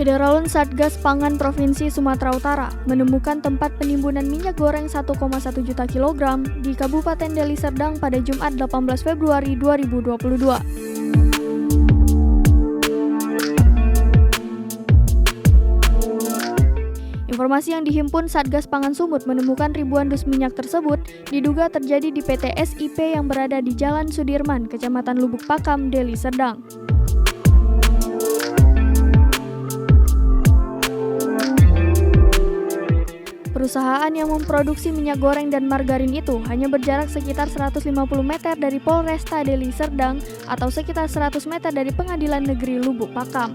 Syederalun Satgas Pangan Provinsi Sumatera Utara menemukan tempat penimbunan minyak goreng 1,1 juta kilogram di Kabupaten Deli Serdang pada Jumat 18 Februari 2022. Informasi yang dihimpun Satgas Pangan Sumut menemukan ribuan dus minyak tersebut diduga terjadi di PT SIP yang berada di Jalan Sudirman, Kecamatan Lubuk Pakam, Deli Serdang. Perusahaan yang memproduksi minyak goreng dan margarin itu hanya berjarak sekitar 150 meter dari Polresta Deli Serdang atau sekitar 100 meter dari Pengadilan Negeri Lubuk Pakam.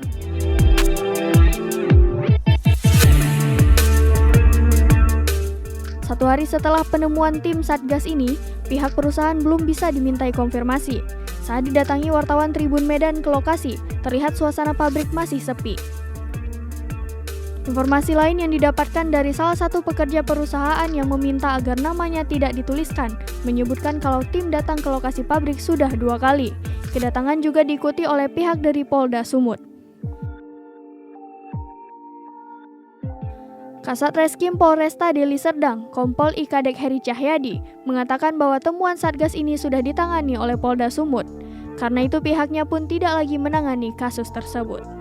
Satu hari setelah penemuan tim Satgas ini, pihak perusahaan belum bisa dimintai konfirmasi. Saat didatangi wartawan Tribun Medan ke lokasi, terlihat suasana pabrik masih sepi. Informasi lain yang didapatkan dari salah satu pekerja perusahaan yang meminta agar namanya tidak dituliskan, menyebutkan kalau tim datang ke lokasi pabrik sudah 2 kali. Kedatangan juga diikuti oleh pihak dari Polda Sumut. Kasat Reskrim Polresta Deli Serdang, Kompol I Kadek Heri Cahyadi, mengatakan bahwa temuan Satgas ini sudah ditangani oleh Polda Sumut. Karena itu pihaknya pun tidak lagi menangani kasus tersebut.